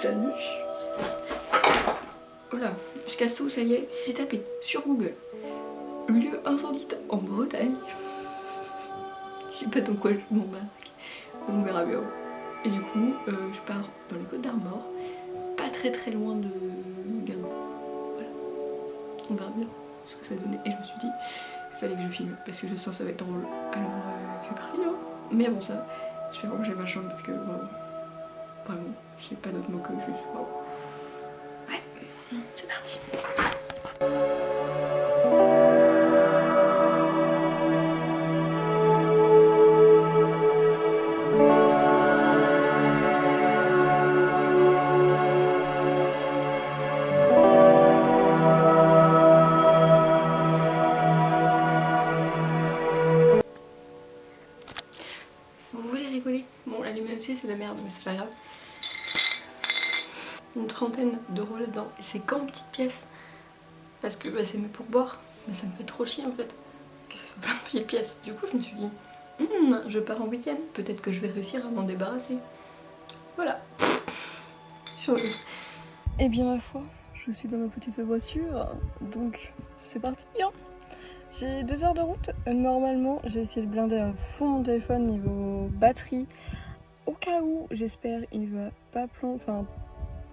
Salut. Voilà, je casse tout, ça y est. J'ai tapé sur Google lieu insolite en Bretagne. Je sais pas dans quoi je m'embarque, on verra bien. Et du coup, je pars dans les Côtes d'Armor, pas très loin de Guingamp. Voilà, on verra bien ce que ça donnait. Et je me suis dit, il fallait que je filme parce que je sens que ça va être drôle. Alors, c'est parti, hein. Mais avant ça, je vais ranger ma chambre parce que, wow, vraiment, j'ai pas d'autre mot que juste wow. Ouais, c'est parti. Vous voulez rigoler? Bon, la luminosité c'est la merde, mais c'est pas grave. Une trentaine d'euros là-dedans, et c'est qu'en petites pièces. Parce que bah, c'est mes pourboires, mais ça me fait trop chier en fait. Que ce soit plein de petites pièces. Du coup, je me suis dit, je pars en week-end, peut-être que je vais réussir à m'en débarrasser. Voilà. Et bien ma foi, je suis dans ma petite voiture, donc c'est parti hein. J'ai 2 heures de route, normalement j'ai essayé de blinder à fond mon téléphone niveau batterie. Au cas où, j'espère il va pas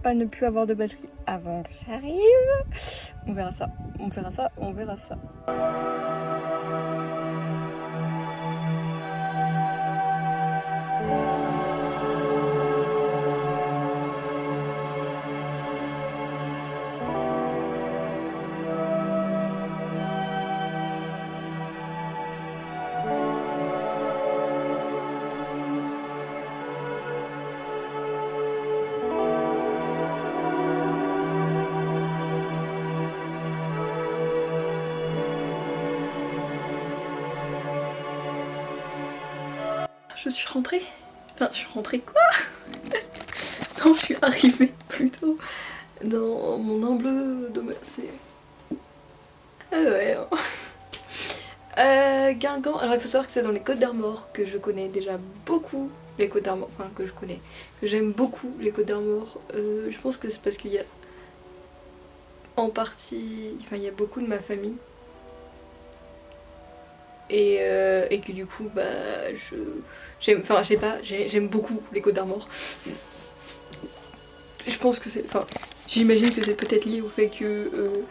pas ne plus avoir de batterie avant que j'arrive. On verra ça, on verra ça, on verra ça. Je suis rentrée. Enfin, je suis rentrée quoi? Non, je suis arrivée plutôt dans mon humble domaine. C'est... Ah ouais. Guingamp, alors il faut savoir que c'est dans les Côtes d'Armor que je connais déjà beaucoup les Côtes d'Armor, enfin que je connais, que j'aime beaucoup les Côtes d'Armor. Je pense que c'est parce qu'il y a en partie, enfin il y a beaucoup de ma famille et que du coup bah j'aime, enfin je sais pas, j'aime beaucoup les Côtes d'Armor. Je pense que c'est, enfin j'imagine que c'est peut-être lié au fait que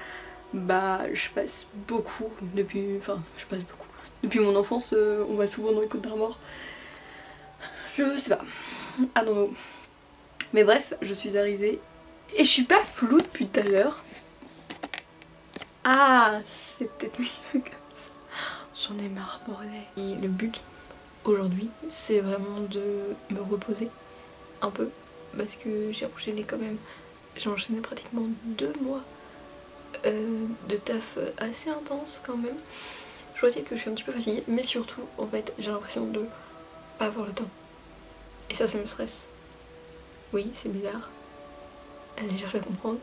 bah je passe beaucoup depuis, depuis mon enfance, on va souvent dans les Côtes d'Armor. Je sais pas. Ah non, non. Mais bref, je suis arrivée et je suis pas floue depuis tout à l'heure. Ah, c'est peut-être mieux comme ça. J'en ai marre, bordel. Et le but aujourd'hui, c'est vraiment de me reposer un peu parce que j'ai enchaîné quand même. J'ai enchaîné pratiquement 2 mois de taf assez intense quand même. Je dois dire que je suis un petit peu fatiguée, mais surtout, en fait, j'ai l'impression de pas avoir le temps. Et ça me stresse. Oui, c'est bizarre. Elle cherche à comprendre.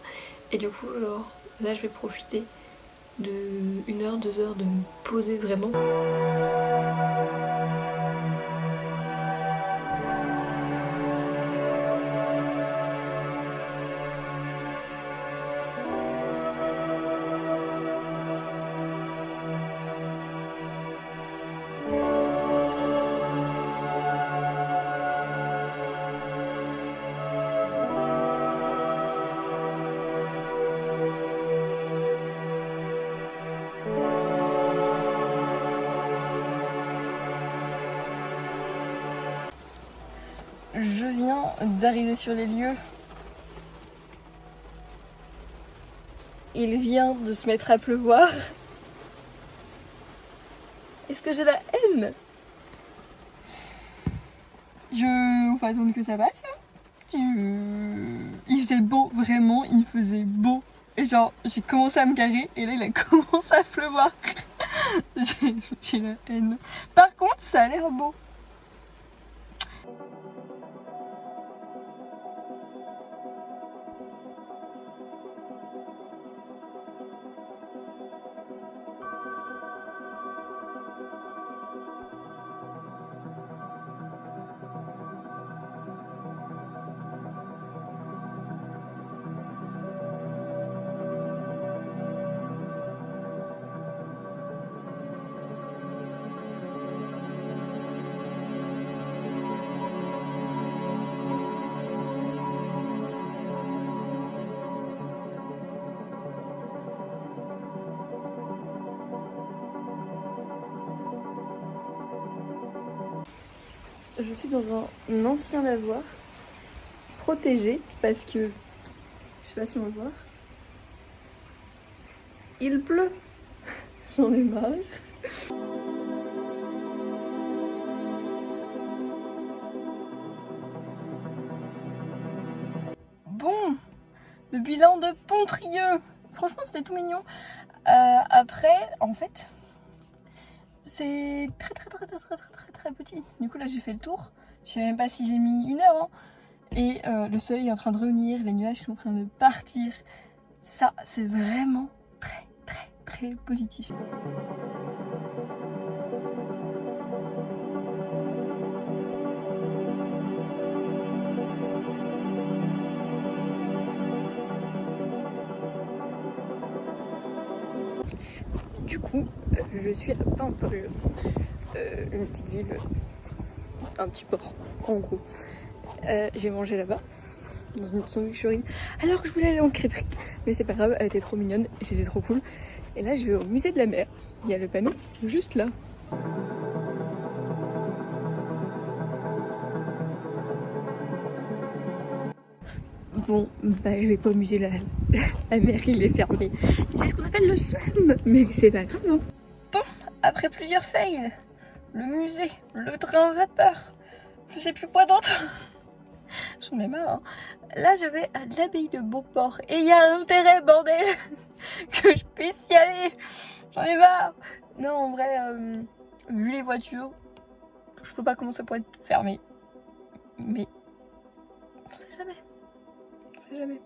Et du coup, genre, là, je vais profiter de 1 heure, 2 heures de me poser vraiment. Je viens d'arriver sur les lieux. Il vient de se mettre à pleuvoir. Est-ce que j'ai la haine? On va attendre que ça passe. Il faisait beau, vraiment, il faisait beau. Et genre, j'ai commencé à me garer et là, il a commencé à pleuvoir. J'ai la haine. Par contre, ça a l'air beau. je suis dans un ancien lavoir protégé parce que, je sais pas si on va voir, il pleut. J'en ai marre. Bon, le bilan de Pontrieux. Franchement, c'était tout mignon. Après, en fait, c'est très petit. Du coup, là, j'ai fait le tour. Je sais même pas si j'ai mis 1 heure. Hein. Et le soleil est en train de revenir, les nuages sont en train de partir. Ça, c'est vraiment très positif. Du coup, je suis à Paimpol, une petite ville, un petit port, en gros. J'ai mangé là-bas, dans une sandwicherie, alors que je voulais aller en crêperie. Mais c'est pas grave, elle était trop mignonne et c'était trop cool. Et là, je vais au musée de la mer. Il y a le panneau juste là. Bon, bah je vais pas au musée, la mer il est fermé. C'est ce qu'on appelle le seum, mais c'est pas grave. Hein. Bon, après plusieurs fails, le musée, le train vapeur, je sais plus quoi d'autre. J'en ai marre. Hein. Là, je vais à l'abbaye de Beauport et il y a un intérêt, bordel, que je puisse y aller. J'en ai marre. Non, en vrai, vu les voitures, je sais pas comment ça pourrait être fermé. Mais on sait jamais. On sait jamais.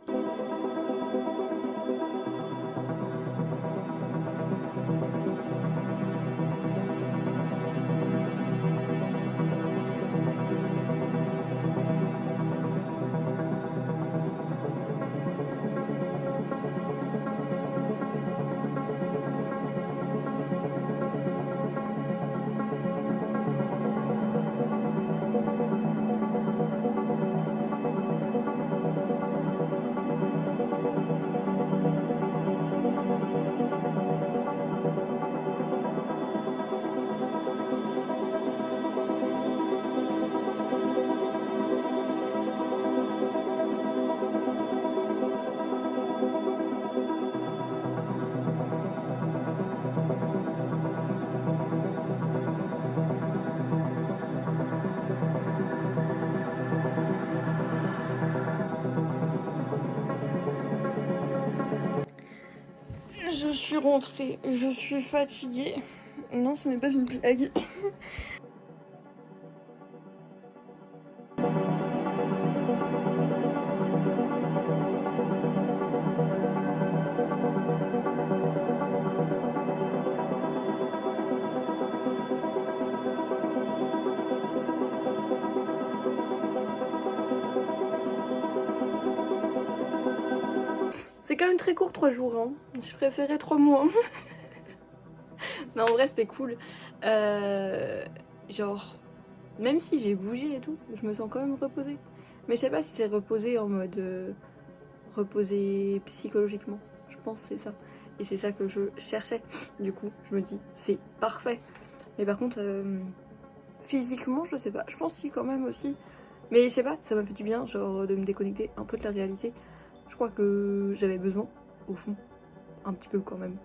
Je suis rentrée, je suis fatiguée. Non, ce n'est pas une blague. C'est quand même très court 3 jours, hein. Je préférais 3 mois. Non, en vrai, c'était cool. Genre, même si j'ai bougé et tout, je me sens quand même reposée. Mais je sais pas si c'est reposé en mode reposé psychologiquement. Je pense que c'est ça. Et c'est ça que je cherchais. Du coup, je me dis, c'est parfait. Mais par contre, physiquement, je sais pas. Je pense si quand même aussi. Mais je sais pas, ça m'a fait du bien, genre de me déconnecter un peu de la réalité. Je crois que j'avais besoin, au fond, un petit peu quand même.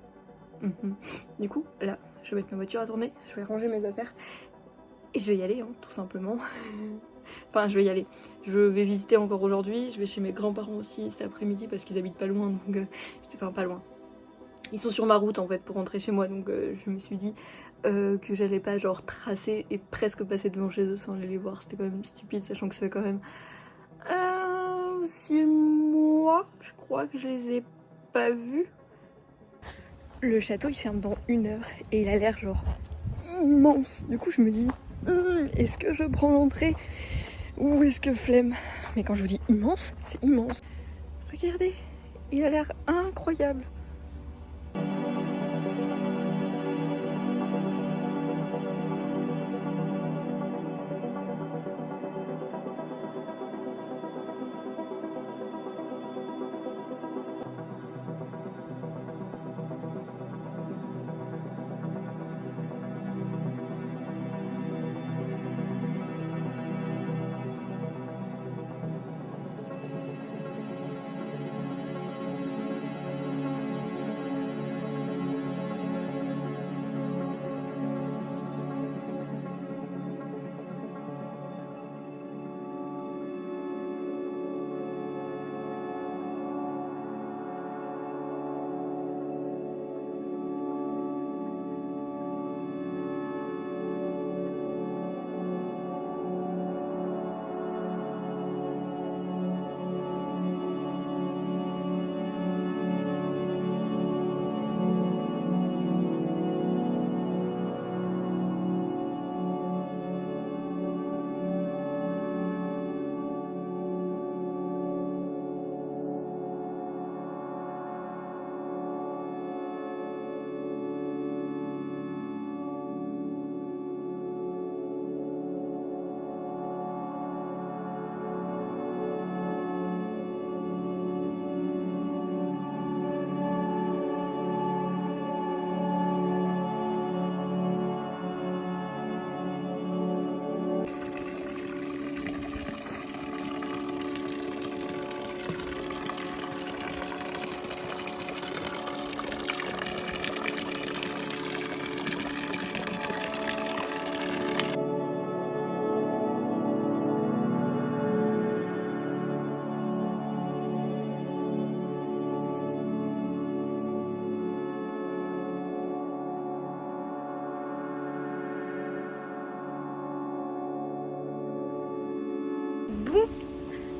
Du coup, là, je vais mettre ma voiture à tourner, je vais ranger mes affaires et je vais y aller, hein, tout simplement. Enfin, je vais y aller. Je vais visiter encore aujourd'hui, je vais chez mes grands-parents aussi cet après-midi parce qu'ils habitent pas loin, donc enfin pas loin. Ils sont sur ma route en fait pour rentrer chez moi, donc je me suis dit que j'allais pas genre tracer et presque passer devant chez eux sans aller les voir. C'était quand même stupide, sachant que ça fait quand même 6 mois, je crois que je les ai pas vus. Le château il ferme dans 1 heure et il a l'air genre immense. Du coup je me dis est-ce que je prends l'entrée ou est-ce que flemme? Mais quand je vous dis immense, c'est immense. Regardez, il a l'air incroyable.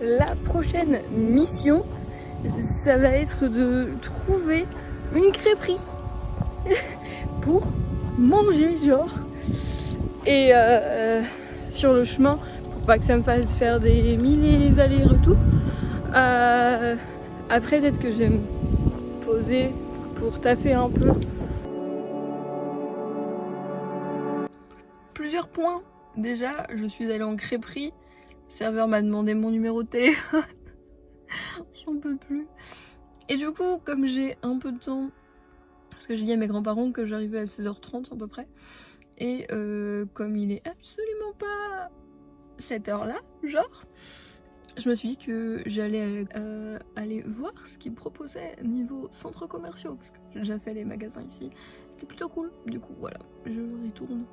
la prochaine mission, ça va être de trouver une crêperie pour manger genre. Et sur le chemin, pour pas que ça me fasse faire des milliers allers-retours, après peut-être que je vais me poser pour taffer un peu. Plusieurs points. Déjà, je suis allée en crêperie. Le serveur m'a demandé mon numéro de téléphone. J'en peux plus. Et du coup, comme j'ai un peu de temps, parce que j'ai dit à mes grands-parents que j'arrivais à 16h30 à peu près, et comme il est absolument pas cette heure-là, genre, je me suis dit que j'allais aller voir ce qu'ils proposaient niveau centres commerciaux, parce que j'ai déjà fait les magasins ici. C'était plutôt cool. Du coup, voilà, je retourne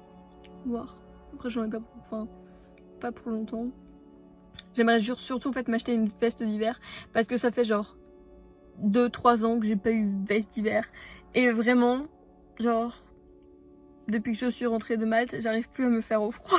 voir. Après, j'en ai pas, enfin, pas pour longtemps. J'aimerais surtout en fait m'acheter une veste d'hiver, parce que ça fait genre 2-3 ans que j'ai pas eu de veste d'hiver. Et vraiment, genre, depuis que je suis rentrée de Malte, j'arrive plus à me faire au froid.